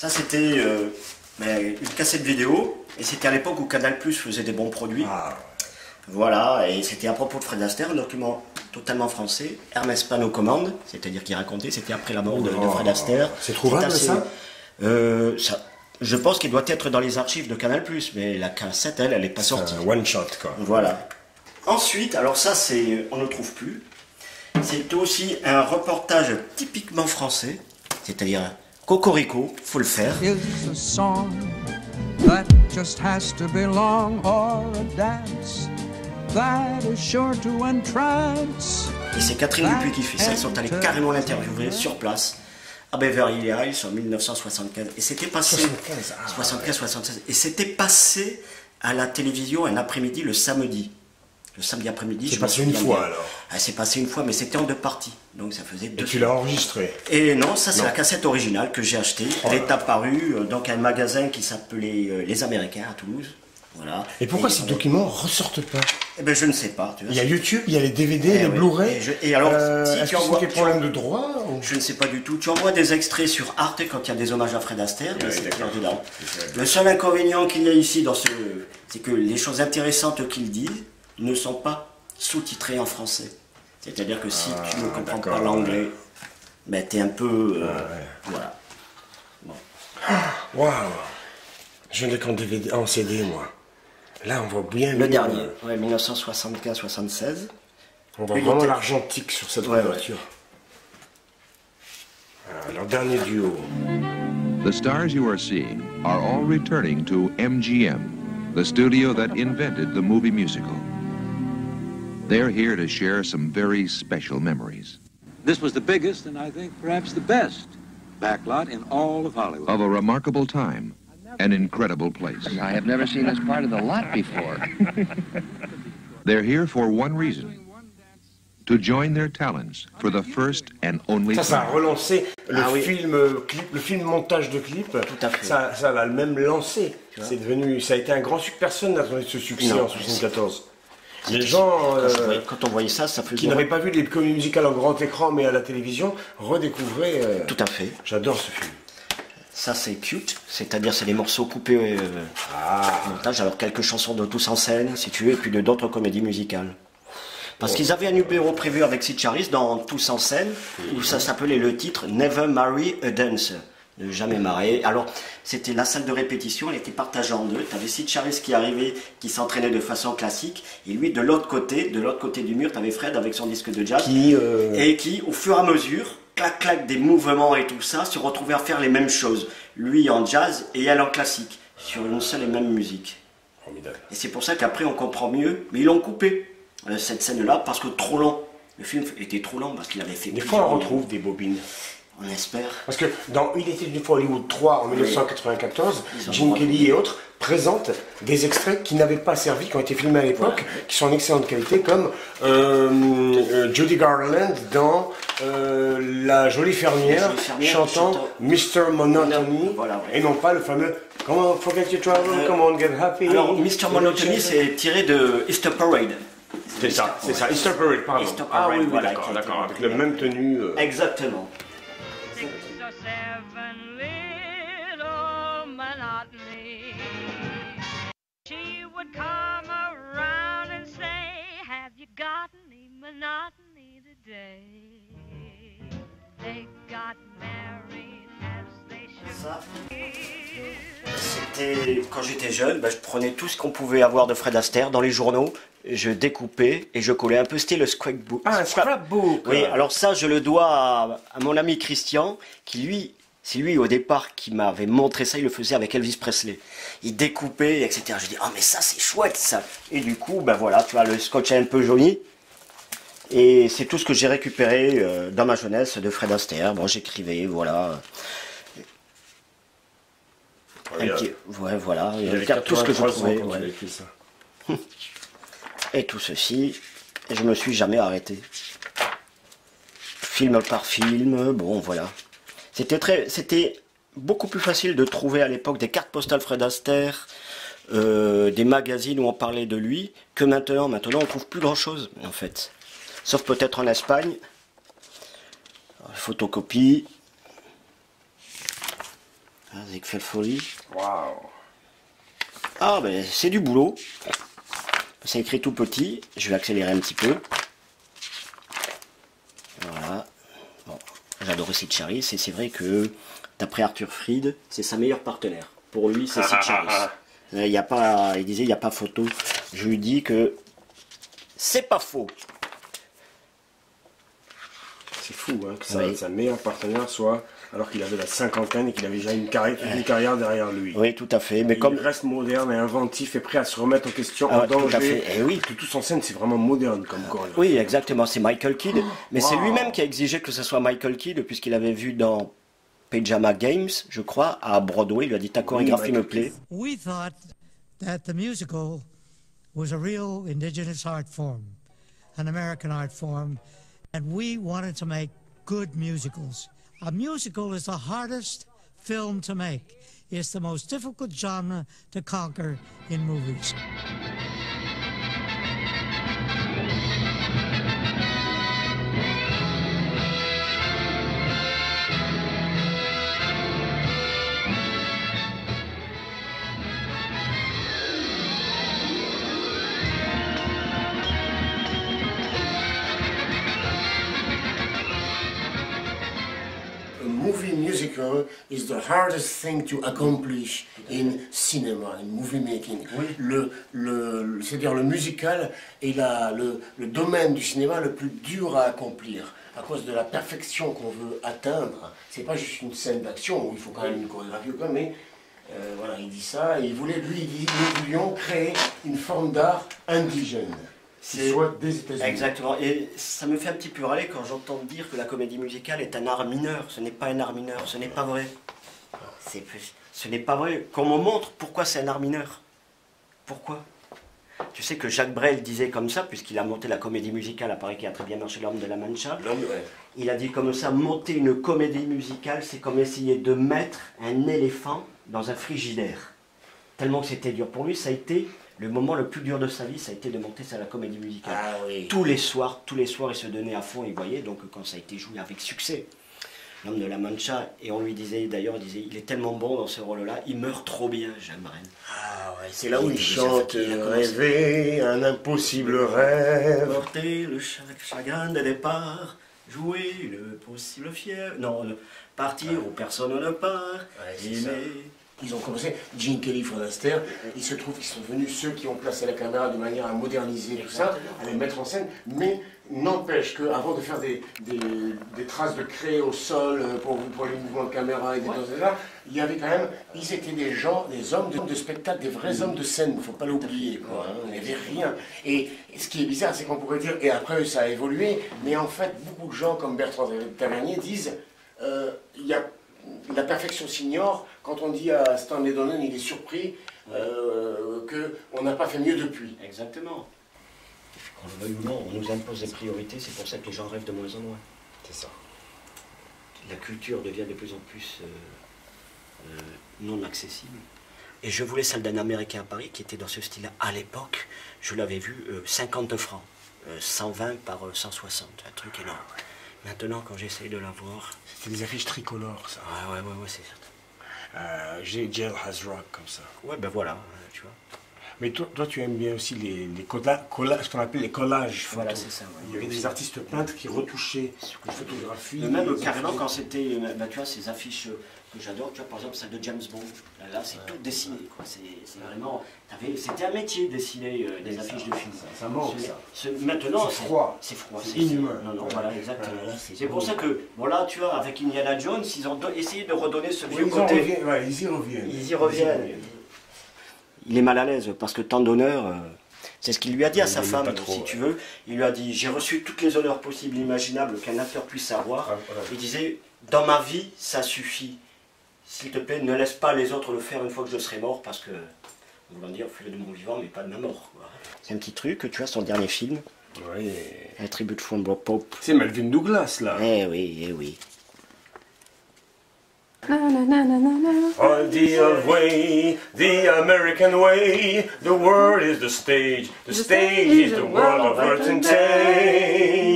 Ça, c'était une cassette vidéo, et c'était à l'époque où Canal+ faisait des bons produits. Ah. Voilà, et c'était à propos de Fred Astaire, un document totalement français. Hermès Pan aux commandes, c'est-à-dire qu'il racontait, c'était après la mort de Fred Astaire. C'est trouvable assez, ça, je pense qu'il doit être dans les archives de Canal+, mais la cassette, elle n'est pas sortie. Un one shot, quoi. Voilà. Ensuite, alors ça, on ne le trouve plus. C'est aussi un reportage typiquement français, c'est-à-dire Cocorico, faut le faire. Et c'est Catherine Dupuis qui fait ça, ils sont allés carrément l'interviewer sur place à Beverly Hills en 1975. Et c'était passé 75-76. Et c'était passé à la télévision un après-midi le samedi. Le samedi après-midi. C'est passé une fois alors. Ah, c'est passé une fois, mais c'était en deux parties. Donc ça faisait deux. Et tu l'as enregistré? Et non, ça c'est la cassette originale que j'ai achetée. Elle est apparue dans un magasin qui s'appelait Les Américains à Toulouse. Voilà. Et pourquoi ces documents ne ressortent pas? Eh ben je ne sais pas. Tu vois, il y a YouTube, il y a les DVD, les Blu-ray. Et alors, si est-ce que c'est des problèmes de droit ou... Je ne sais pas du tout. Tu envoies des extraits sur Arte quand il y a des hommages à Fred Astaire. Dedans. Le seul inconvénient qu'il y a ici, c'est que les choses intéressantes qu'il dit ne sont pas sous-titrées en français. C'est-à-dire que si tu ne comprends pas l'anglais, ben t'es un peu... Voilà. Bon. Waouh. Je n'ai qu'en DVD, en CD, moi. Là, on voit bien... Le dernier, 1975-76. On voit vraiment l'argentique sur cette voiture. Leur dernier duo. The stars you are seeing are all returning to MGM, the studio that invented the movie musical. They're here to share some very special memories. This was the biggest and I think perhaps the best backlot in all of Hollywood. Of a remarkable time, an incredible place. I have never seen this part of the lot before. They're here for one reason. To join their talents for the first and only time. Ça a relancé le film montage de clip. Tout à fait. Ça l'a même lancé. C'est devenu, ça a été un grand succès. Personne n'attendait ce succès en 1974. Les gens, quand on voyait ça faisait... qui n'avaient pas vu les comédies musicales en grand écran mais à la télévision, redécouvraient. Tout à fait. J'adore ce film. Ça c'est cute, c'est-à-dire c'est des morceaux coupés montage, alors quelques chansons de Tous en scène, si tu veux, et puis d'autres comédies musicales. Parce qu'ils avaient un numéro prévu avec Sid Charisse dans Tous en scène, où ça s'appelait le titre Never Marry a Dancer. Ne jamais marier. Alors, c'était la salle de répétition, elle était partagée en deux. Tu avais Sid Charisse qui arrivait, qui s'entraînait de façon classique, et lui, de l'autre côté du mur, tu avais Fred avec son disque de jazz, et qui, au fur et à mesure, clac-clac des mouvements et tout ça, se retrouvait à faire les mêmes choses. Lui en jazz et elle en classique, sur une seule et même musique. Formidable. Et c'est pour ça qu'après on comprend mieux, mais ils l'ont coupé, cette scène-là, parce que trop long. Le film était trop long, parce qu'il avait fait... Des fois on retrouve des bobines. On espère. Parce que dans Il était une fois Hollywood 3 en 1994, Gene Kelly et autres présentent des extraits qui n'avaient pas servi, qui ont été filmés à l'époque, qui sont en excellente qualité, comme Judy Garland dans La Jolie Fermière, chantant Mr. Monotony, et non pas le fameux Come on, forget your trouble, come on, get happy. Alors, Mr. Monotony, c'est tiré de Easter Parade. C'est ça, Easter Parade, pardon. Easter Parade, oui, voilà, d'accord, avec la même tenue. Exactement. Ça, c'était quand j'étais jeune, je prenais tout ce qu'on pouvait avoir de Fred Astaire dans les journaux, je découpais et je collais un peu, c'était le scrapbook. Ah, un scrapbook. Oui, alors ça je le dois à mon ami Christian, qui lui, c'est lui au départ qui m'avait montré ça, il le faisait avec Elvis Presley. Il découpait, etc. Je dis, oh mais ça c'est chouette ça. Et du coup, voilà, tu vois, le scotch est un peu jauni. Et c'est tout ce que j'ai récupéré dans ma jeunesse de Fred Astaire. Bon, j'écrivais, voilà. Voilà, il y a tout ce que je trouvais. Et tout ceci, et je me suis jamais arrêté. Film par film, bon voilà. C'était beaucoup plus facile de trouver à l'époque des cartes postales Fred Astaire, des magazines où on parlait de lui, que maintenant. Maintenant, on trouve plus grand chose, en fait. Sauf peut-être en Espagne. Photocopie. Ziegfeld Folly. Waouh. Ah ben c'est du boulot. C'est écrit tout petit. Je vais accélérer un petit peu. Voilà. Bon, j'adore Sid Charisse et c'est vrai que d'après Arthur Freed, c'est sa meilleure partenaire. Pour lui, c'est Sid Charisse. Il disait il n'y a pas photo. Je lui dis que c'est pas faux. C'est fou hein, que sa meilleure partenaire soit, alors qu'il avait la cinquantaine et qu'il avait déjà une carrière derrière lui. Oui, tout à fait. Mais et comme il reste moderne et inventif et prêt à se remettre en question, en danger. Tout à fait. Et oui. Que tout en scène, c'est vraiment moderne comme chorale. Oui, exactement. C'est Michael Kidd. Mais c'est lui-même qui a exigé que ce soit Michael Kidd, puisqu'il avait vu dans Pajama Games, je crois, à Broadway. Il lui a dit ta chorégraphie me plaît. We thought that the musical was a real indigenous art form, an American art form, and we wanted to make good musicals. A musical is the hardest film to make. It's the most difficult genre to conquer in movies. Movie musical is the hardest thing to accomplish in cinema, in movie making. Oui. C'est-à-dire le musical est le domaine du cinéma le plus dur à accomplir à cause de la perfection qu'on veut atteindre. C'est pas juste une scène d'action où il faut quand même une chorégraphie ou quoi, mais voilà, il dit ça et il voulait, lui, il dit, nous voulions créer une forme d'art indigène. Soit des États-Unis. Exactement. Et ça me fait un petit peu râler quand j'entends dire que la comédie musicale est un art mineur. Ce n'est pas un art mineur, ce n'est pas vrai. Ce n'est pas vrai. Qu'on me montre pourquoi c'est un art mineur. Pourquoi? Tu sais que Jacques Brel disait comme ça, puisqu'il a monté la comédie musicale, apparaît qui a très bien marché, L'Homme de la Mancha. Il a dit comme ça, monter une comédie musicale, c'est comme essayer de mettre un éléphant dans un frigidaire. Tellement que c'était dur pour lui, ça a été... Le moment le plus dur de sa vie, ça a été de monter ça la comédie musicale. Ah, oui. Tous les soirs, il se donnait à fond, il voyait, donc quand ça a été joué avec succès, L'Homme de la Mancha, et on lui disait, d'ailleurs, il est tellement bon dans ce rôle-là, il meurt trop bien, Jacques Brel. Ah ouais, c'est là où il chante, rêver un impossible rêve. Porter le chagrin de départ, jouer le possible fier, non, partir où personne ne part, aimer... Ils ont commencé, Gene Kelly, Fred Astaire, il se trouve qu'ils sont venus ceux qui ont placé la caméra de manière à moderniser tout ça, à les mettre en scène, mais n'empêche qu'avant de faire des traces de craie au sol pour les mouvements de caméra et des choses comme ça, il y avait quand même, ils étaient des gens, des hommes de spectacle, des vrais hommes de scène, il ne faut pas l'oublier, quoi, hein, il n'y avait rien. Et ce qui est bizarre, c'est qu'on pourrait dire, et après ça a évolué, mais en fait, beaucoup de gens comme Bertrand Tavernier disent, la perfection s'ignore. Quand on dit à Stanley Donen, il est surpris qu'on n'a pas fait mieux depuis. Exactement. Qu'on le veuille ou non, on nous impose des priorités, c'est pour ça que les gens rêvent de moins en moins. C'est ça. La culture devient de plus en plus non accessible. Et je voulais celle d'un Américain à Paris qui était dans ce style-là à l'époque. Je l'avais vu 50 francs, 120 par 160, un truc énorme. Maintenant, quand j'essaye de la voir... C'était des affiches tricolores, ça. Ouais, c'est certain. J'ai Jailhouse Rock, comme ça. Ouais, ben voilà, tu vois. Mais toi, tu aimes bien aussi ce qu'on appelle les collages. Voilà, c'est ça. Ouais. Il y avait des artistes peintres qui retouchaient les photographies. Même carrément quand c'était, tu vois, ces affiches que j'adore, tu vois, par exemple celle de James Bond. Là c'est tout dessiné, quoi. C'est vraiment, c'était un métier de dessiner des affiches de films. Ça manque, ça. Maintenant, c'est froid. C'est froid. C'est inhumain. Non, voilà, exactement. C'est pour ça que, bon là, tu vois, avec Indiana Jones, ils ont essayé de redonner ce vieux côté. Ils y reviennent. Ils y reviennent. Il est mal à l'aise parce que tant d'honneur, c'est ce qu'il lui a dit à sa femme, si tu veux. Il lui a dit, j'ai reçu toutes les honneurs possibles et imaginables qu'un acteur puisse avoir. Il disait, dans ma vie, ça suffit. S'il te plaît, ne laisse pas les autres le faire une fois que je serai mort, parce que, on va dire, fais-le de mon vivant, mais pas de ma mort. C'est un petit truc, tu vois, son dernier film. Oui. Un tribute from Bob Pope. C'est Melvin Douglas, là. Eh oui. The way, the American way, the world is the stage is the world of entertainment.